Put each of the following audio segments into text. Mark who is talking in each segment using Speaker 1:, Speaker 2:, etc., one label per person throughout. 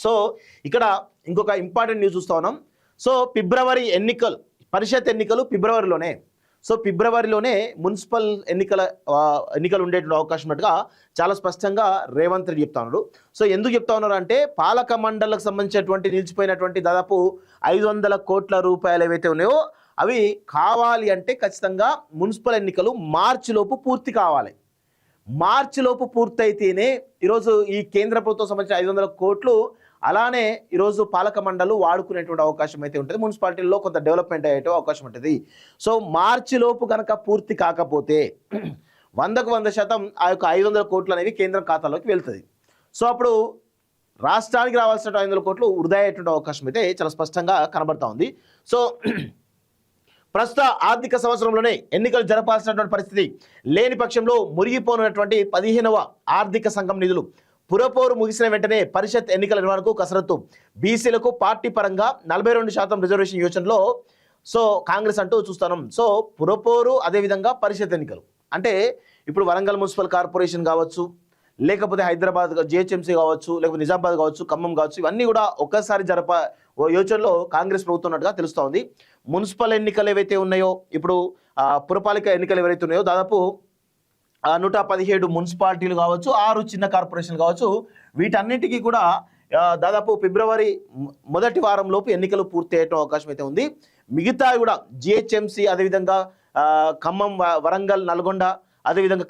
Speaker 1: So ఇక్కడ ఇంకొక important news చూస్తా ఉన్నాం. సో ఫిబ్రవరి పరిషత్ ఎన్నికలు ఫిబ్రవరిలోనే. సో ఫిబ్రవరిలోనే మున్సిపల్ ఎన్నికలు ఉండేటువంటి అవకాశం ఉన్నట్టుగా చాలా స్పష్టంగా రేవంత్ రెడ్డి చెప్తా ఉన్నారు. సో ఎందుకు చెప్తా ఉన్నారు అంటే పాలక మండలకు సంబంధించినటువంటి నిలిచిపోయినటువంటి దాదాపు 500 కోట్ల రూపాయలు ఏవైతే ఉన్నాయో అవి కావాలి అంటే ఖచ్చితంగా మున్సిపల్ ఎన్నికలు మార్చిలోపు పూర్తి కావాలి. మార్చిలోపు పూర్తయితేనే ఈరోజు ఈ కేంద్ర ప్రభుత్వం సంబంధించిన 500 కోట్లు అలానే ఈరోజు పాలక మండలు వాడుకునేటువంటి అవకాశం అయితే ఉంటుంది. మున్సిపాలిటీల్లో కొంత డెవలప్మెంట్ అయ్యే అవకాశం ఉంటుంది. సో మార్చిలోపు కనుక పూర్తి కాకపోతే 100% ఆ యొక్క 500 కోట్లు అనేవి కేంద్రం ఖాతాలోకి వెళ్తుంది. సో అప్పుడు రాష్ట్రానికి రావాల్సిన 500 కోట్లు వృధా అయ్యేటువంటి అవకాశం అయితే చాలా స్పష్టంగా కనబడతా ఉంది. సో ప్రస్తుత ఆర్థిక సంవత్సరంలోనే ఎన్నికలు జరపాల్సినటువంటి పరిస్థితి లేని పక్షంలో మురిగిపోనున్నటువంటి 15వ ఆర్థిక సంఘం నిధులు పురపోరు ముగిసిన వెంటనే పరిషత్ ఎన్నికల నిర్వహణకు కసరత్తు. బీసీలకు పార్టీ పరంగా 42% రిజర్వేషన్ యోచనలో సో కాంగ్రెస్ అంటూ చూస్తున్నాం. సో పురపోరు అదేవిధంగా పరిషత్ ఎన్నికలు అంటే ఇప్పుడు వరంగల్ మున్సిపల్ కార్పొరేషన్ కావచ్చు, లేకపోతే హైదరాబాద్ జిహెచ్ఎంసీ కావచ్చు, లేకపోతే నిజామాబాద్ కావచ్చు, ఖమ్మం కావచ్చు, ఇవన్నీ కూడా ఒక్కసారి యోచనలో కాంగ్రెస్ ప్రభుత్వం ఉన్నట్టుగా తెలుస్తూ ఉంది. మున్సిపల్ ఎన్నికలు ఏవైతే ఉన్నాయో ఇప్పుడు పురపాలిక ఎన్నికలు ఎవరైతే ఉన్నాయో దాదాపు 117 మున్సిపాలిటీలు కావచ్చు, 6 చిన్న కార్పొరేషన్లు కావచ్చు, వీటన్నిటికీ కూడా దాదాపు ఫిబ్రవరి మొదటి వారంలోపు ఎన్నికలు పూర్తి అయ్యే అవకాశం అయితే ఉంది. మిగతా కూడా జిహెచ్ఎంసీ అదేవిధంగా ఖమ్మం, వరంగల్, నల్గొండ, అదేవిధంగా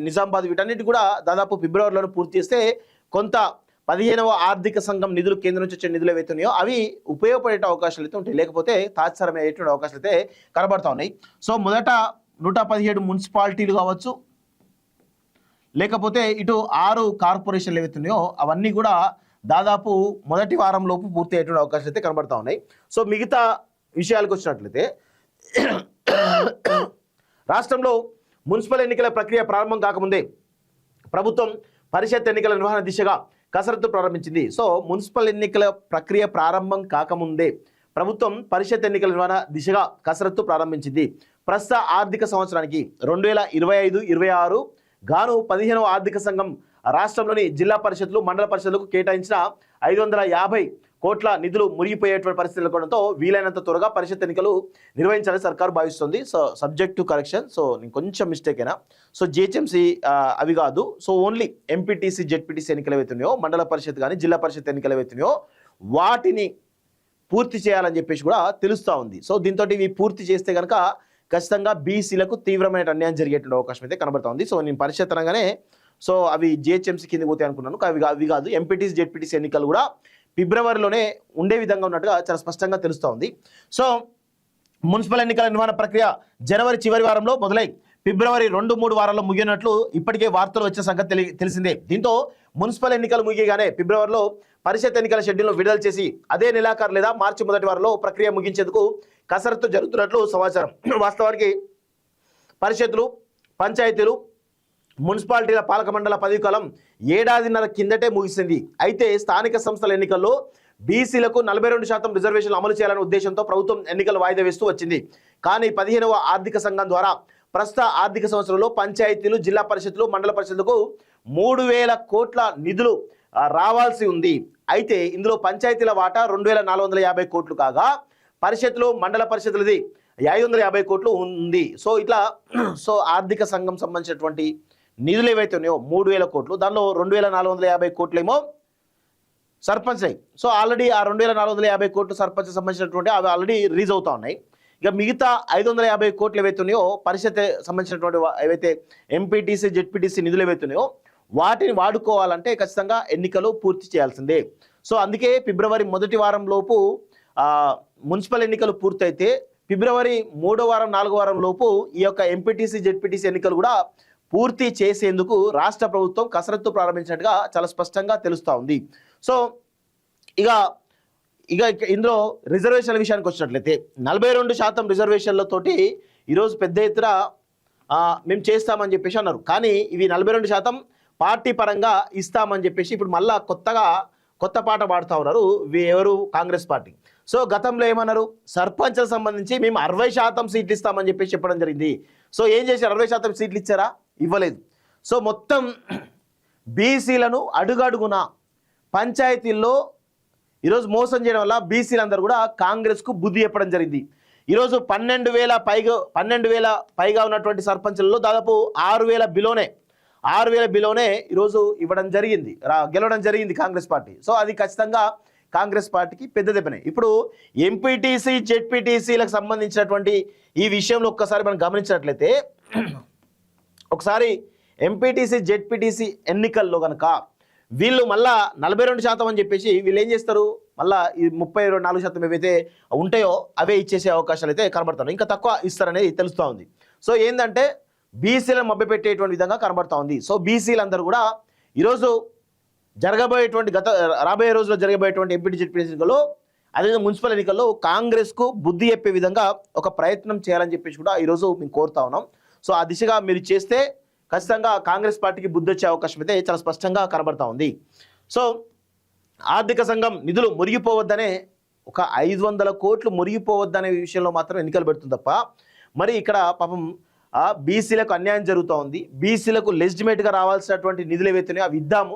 Speaker 1: నిజామాబాద్ వీటన్నిటి కూడా దాదాపు ఫిబ్రవరిలోనే పూర్తి చేస్తే కొంత 15వ ఆర్థిక సంఘం నిధులు కేంద్రం నుంచి వచ్చే నిధులు ఏవైతే ఉన్నాయో అవి ఉపయోగపడే అవకాశాలు అయితే ఉంటాయి. లేకపోతే తాత్సారం అయ్యేటువంటి అవకాశాలు అయితే కనబడతా ఉన్నాయి. సో మొదట 117 మున్సిపాలిటీలు కావచ్చు, లేకపోతే ఇటు 6 కార్పొరేషన్లు ఏవైతే ఉన్నాయో అవన్నీ కూడా దాదాపు మొదటి వారంలోపు పూర్తి అయ్యేటువంటి అవకాశాలు అయితే కనబడతా ఉన్నాయి. సో మిగతా విషయాలకు వచ్చినట్లయితే రాష్ట్రంలో మున్సిపల్ ఎన్నికల ప్రక్రియ ప్రారంభం కాకముందే ప్రభుత్వం పరిషత్ ఎన్నికల నిర్వహణ దిశగా కసరత్తు ప్రారంభించింది. సో మున్సిపల్ ఎన్నికల ప్రక్రియ ప్రారంభం కాకముందే ప్రభుత్వం పరిషత్ ఎన్నికల నిర్వహణ దిశగా కసరత్తు ప్రారంభించింది. ప్రస్తుత ఆర్థిక సంవత్సరానికి 2025-26 గాను 15వ ఆర్థిక సంఘం రాష్ట్రంలోని జిల్లా పరిషత్లు, మండల పరిషత్లకు కేటాయించిన 550 కోట్ల నిధులు మురిగిపోయేటువంటి పరిస్థితులు ఉండడంతో వీలైనంత త్వరగా పరిషత్ ఎన్నికలు నిర్వహించాలని సర్కారు భావిస్తుంది. So subject to correction. So నేను కొంచెం మిస్టేక్ అయినా. సో జిహెచ్ఎంసీ అవి కాదు. సో ఓన్లీ ఎంపీటీసీ, జెడ్పీటీసీ ఎన్నికలు ఏవైతున్నాయో, మండల పరిషత్ కానీ జిల్లా పరిషత్ ఎన్నికలు ఏవైతున్నాయో వాటిని పూర్తి చేయాలని చెప్పేసి కూడా తెలుస్తూ ఉంది. సో దీంతో ఇవి పూర్తి చేస్తే కనుక ఖచ్చితంగా బీసీలకు తీవ్రమైన అన్యాయం జరిగేటువంటి అవకాశం అయితే కనబడతా ఉంది. సో నేను పరిషత్ అనగానే సో అవి జిహెచ్ఎంసీ కింద పోతాయి అనుకున్నాను. అవి కాదు. ఎంపీటీసీ, జెడ్పీటీసీ ఎన్నికలు కూడా ఫిబ్రవరిలోనే ఉండే విధంగా ఉన్నట్టుగా చాలా స్పష్టంగా తెలుస్తూ ఉంది. సో మున్సిపల్ ఎన్నికల నిర్వహణ ప్రక్రియ జనవరి చివరి వారంలో మొదలై ఫిబ్రవరి 2-3 వారాల్లో ముగినట్లు ఇప్పటికే వార్తలు వచ్చే సంగతి తెలిసిందే. దీంతో మున్సిపల్ ఎన్నికలు ముగియగానే ఫిబ్రవరిలో పరిషత్ ఎన్నికల షెడ్యూల్ను విడుదల చేసి అదే నెలాఖరు లేదా మార్చి మొదటి వారంలో ప్రక్రియ ముగించేందుకు కసరత్తు జరుగుతున్నట్లు సమాచారం. వాస్తవానికి పరిషత్తులు, పంచాయతీలు, మున్సిపాలిటీల పాలక మండల పదవీకాలం 1.5 ఏడాదిన్నర కిందటే ముగిసింది. అయితే స్థానిక సంస్థల ఎన్నికల్లో బీసీలకు 42% రిజర్వేషన్లు అమలు చేయాలనే ఉద్దేశంతో ప్రభుత్వం ఎన్నికలు వాయిదా వేస్తూ వచ్చింది. కానీ 15వ ఆర్థిక సంఘం ద్వారా ప్రస్తుత ఆర్థిక సంవత్సరంలో పంచాయతీలు, జిల్లా పరిషత్తులు, మండల పరిషత్తులకు 3000 కోట్ల నిధులు రావాల్సి ఉంది. అయితే ఇందులో పంచాయతీల వాటా 2450 కోట్లు కాగా పరిషత్తులు, మండల పరిషత్తులది 550 కోట్లు ఉంది. సో ఇట్లా ఆర్థిక సంఘం సంబంధించినటువంటి నిధులు ఏవైతే ఉన్నాయో 3000 కోట్లు, దానిలో 2450 కోట్లేమో సర్పంచ్. సో ఆల్రెడీ ఆ 2450 కోట్లు సర్పంచ్ సంబంధించినటువంటి అవి ఆల్రెడీ రిలీజ్ అవుతా ఉన్నాయి. ఇక మిగతా 550 కోట్లు ఏవైతే ఉన్నాయో పరిషత్ సంబంధించినటువంటి ఏవైతే ఎంపీటీసీ, జెడ్పీటీసీ నిధులు ఏవైతే ఉన్నాయో వాటిని వాడుకోవాలంటే ఖచ్చితంగా ఎన్నికలు పూర్తి చేయాల్సిందే. సో అందుకే ఫిబ్రవరి మొదటి వారం లోపు మున్సిపల్ ఎన్నికలు పూర్తయితే ఫిబ్రవరి 3వ వారం, 4వ వారం లోపు ఈ యొక్క ఎంపీటీసీ, జెడ్పీటీసీ ఎన్నికలు కూడా పూర్తి చేసేందుకు రాష్ట్ర ప్రభుత్వం కసరత్తు ప్రారంభించినట్టుగా చాలా స్పష్టంగా తెలుస్తూ ఉంది. సో ఇక ఇందులో రిజర్వేషన్ల విషయానికి వచ్చినట్లయితే 42% రిజర్వేషన్లతోటి ఈరోజు పెద్ద ఎత్తున మేము చేస్తామని చెప్పేసి అన్నారు. కానీ ఇవి 42% పార్టీ పరంగా ఇస్తామని చెప్పేసి ఇప్పుడు మళ్ళా కొత్త పాట పాడుతూ ఉన్నారు ఎవరు, కాంగ్రెస్ పార్టీ. సో గతంలో ఏమన్నారు, సర్పంచ్లకు సంబంధించి మేము 60% సీట్లు ఇస్తామని చెప్పేసి చెప్పడం జరిగింది. సో ఏం చేశారు, 60% సీట్లు ఇచ్చారా? ఇవ్వలేదు. సో మొత్తం బీసీలను అడుగడుగున పంచాయతీల్లో ఈరోజు మోసం చేయడం వల్ల బీసీలందరూ కూడా కాంగ్రెస్కు బుద్ధి చెప్పడం జరిగింది. ఈరోజు 12,000 పైగా ఉన్నటువంటి సర్పంచులలో దాదాపు 6,000 బిలోనే ఈరోజు ఇవ్వడం జరిగింది, గెలవడం జరిగింది కాంగ్రెస్ పార్టీ. సో అది ఖచ్చితంగా కాంగ్రెస్ పార్టీకి పెద్ద దెబ్బనే. ఇప్పుడు ఎంపీటీసీ జెడ్పీటీసీలకు సంబంధించినటువంటి ఈ విషయంలో ఒక్కసారి మనం గమనించినట్లయితే, ఒకసారి ఎంపీటీసీ జెడ్పీటీసీ ఎన్నికల్లో కనుక వీళ్ళు మళ్ళా 42% అని చెప్పేసి వీళ్ళు ఏం చేస్తారు, మళ్ళా ఈ 34% ఏవైతే ఉంటాయో అవే ఇచ్చేసే అవకాశాలు అయితే కనబడుతున్నాయి. ఇంకా తక్కువ ఇస్తారనేది తెలుస్తూ ఉంది. సో ఏంటంటే బీసీలను మభ్యపెట్టేటువంటి విధంగా కనబడతా ఉంది. సో బీసీలందరూ కూడా ఈరోజు రాబోయే రోజుల్లో జరగబోయేటువంటి ఎంపీటీ జెడ్పీటీసీ ఎన్నికల్లో, అదే మున్సిపల్ ఎన్నికల్లో కాంగ్రెస్కు బుద్ధి చెప్పే విధంగా ఒక ప్రయత్నం చేయాలని చెప్పేసి కూడా ఈరోజు మేము కోరుతా ఉన్నాం. సో ఆ దిశగా మీరు చేస్తే ఖచ్చితంగా కాంగ్రెస్ పార్టీకి బుద్ధి వచ్చే అవకాశం అయితే చాలా స్పష్టంగా కనబడతా ఉంది. సో ఆర్థిక సంఘం నిధులు మురిగిపోవద్దనే, ఒక 500 కోట్లు మురిగిపోవద్దనే విషయంలో మాత్రం ఎన్నికలు పెడుతుంది తప్ప, మరి ఇక్కడ పాపం బీసీలకు అన్యాయం జరుగుతూ ఉంది. బీసీలకు లెజిటిమేట్గా రావాల్సినటువంటి నిధులు ఏవైతున్నాయో అవి ఇద్దాము,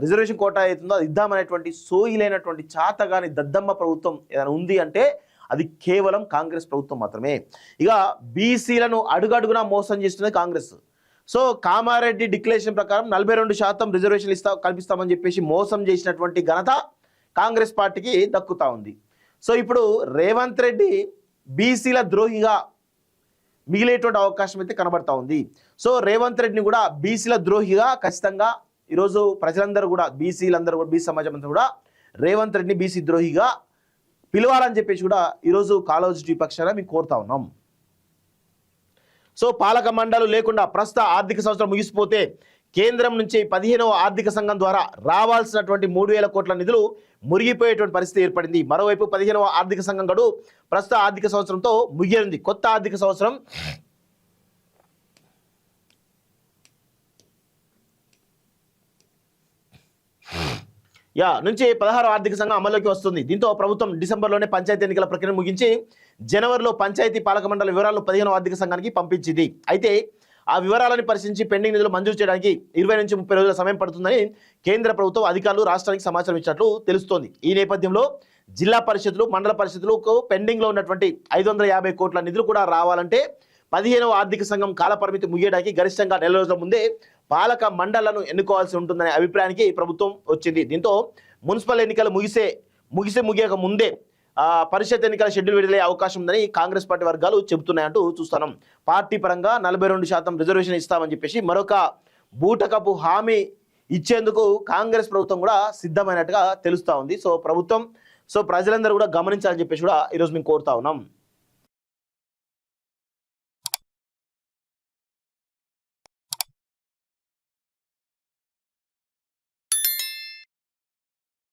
Speaker 1: రిజర్వేషన్ కోటా అవుతుందో అది ఇద్దామనేటువంటి సోయిలైనటువంటి చాతగాని దద్దమ్మ ప్రభుత్వం ఏదైనా ఉంది అంటే అది కేవలం కాంగ్రెస్ ప్రభుత్వం మాత్రమే. ఇక బీసీలను అడుగడుగునా మోసం చేస్తున్నది కాంగ్రెస్. సో కామారెడ్డి డిక్లరేషన్ ప్రకారం 42% రిజర్వేషన్లు కల్పిస్తామని చెప్పేసి మోసం చేసినటువంటి ఘనత కాంగ్రెస్ పార్టీకి దక్కుతా ఉంది. సో ఇప్పుడు రేవంత్ రెడ్డి బీసీల ద్రోహిగా మిగిలేటువంటి అవకాశం అయితే కనబడతా ఉంది. సో రేవంత్ రెడ్డిని కూడా బీసీల ద్రోహిగా ఖచ్చితంగా ఈరోజు ప్రజలందరూ కూడా, బీసీలందరూ కూడా, బీసీ సమాజం అంతా కూడా రేవంత్ రెడ్డిని బీసీ ద్రోహిగా పిలవాలని చెప్పేసి కూడా ఈరోజు కాలోజిటీ పక్షాన మేము కోరుతా ఉన్నాం. సో పాలక మండలు లేకుండా ప్రస్తుత ఆర్థిక సంవత్సరం ముగిసిపోతే కేంద్రం నుంచి 15వ ఆర్థిక సంఘం ద్వారా రావాల్సినటువంటి 3,000 కోట్ల నిధులు మురిగిపోయేటువంటి పరిస్థితి ఏర్పడింది. మరోవైపు 15వ ఆర్థిక సంఘం గడువు ప్రస్తుత ఆర్థిక సంవత్సరంతో ముగియనుంది. కొత్త ఆర్థిక సంవత్సరం నుంచి 16వ ఆర్థిక సంఘం అమల్లోకి వస్తుంది. దీంతో ప్రభుత్వం డిసెంబర్లోనే పంచాయతీ ఎన్నికల ప్రక్రియను ముగించి జనవరిలో పంచాయతీ పాలక మండలి వివరాలను 15వ ఆర్థిక సంఘానికి పంపించింది. అయితే ఆ వివరాలను పరిశీలించి పెండింగ్ నిధులు మంజూరు చేయడానికి 20 నుంచి 30 రోజుల సమయం పడుతుందని కేంద్ర ప్రభుత్వం అధికారులు రాష్ట్రానికి సమాచారం ఇచ్చినట్లు తెలుస్తోంది. ఈ నేపథ్యంలో జిల్లా పరిషత్తులు, మండల పరిషత్తులకు పెండింగ్లో ఉన్నటువంటి 550 కోట్ల నిధులు కూడా రావాలంటే 15వ ఆర్థిక సంఘం కాలపరిమితి ముగియడానికి గరిష్టంగా 4 రోజుల ముందే పాలక మండళ్లను ఎన్నుకోవాల్సి ఉంటుందనే అభిప్రాయానికి ప్రభుత్వం వచ్చింది. దీంతో మున్సిపల్ ఎన్నికలు ముగియక ముందే పరిషత్ ఎన్నికల షెడ్యూల్ విడుదలయ్యే అవకాశం ఉందని కాంగ్రెస్ పార్టీ వర్గాలు చెబుతున్నాయంటూ చూస్తున్నాం. పార్టీ పరంగా 42% రిజర్వేషన్ ఇస్తామని చెప్పేసి మరొక బూటకపు హామీ ఇచ్చేందుకు కాంగ్రెస్ ప్రభుత్వం కూడా సిద్ధమైనట్టుగా తెలుస్తూ ఉంది. సో ప్రజలందరూ కూడా గమనించాలని చెప్పేసి కూడా ఈరోజు మేము కోరుతా ఉన్నాం.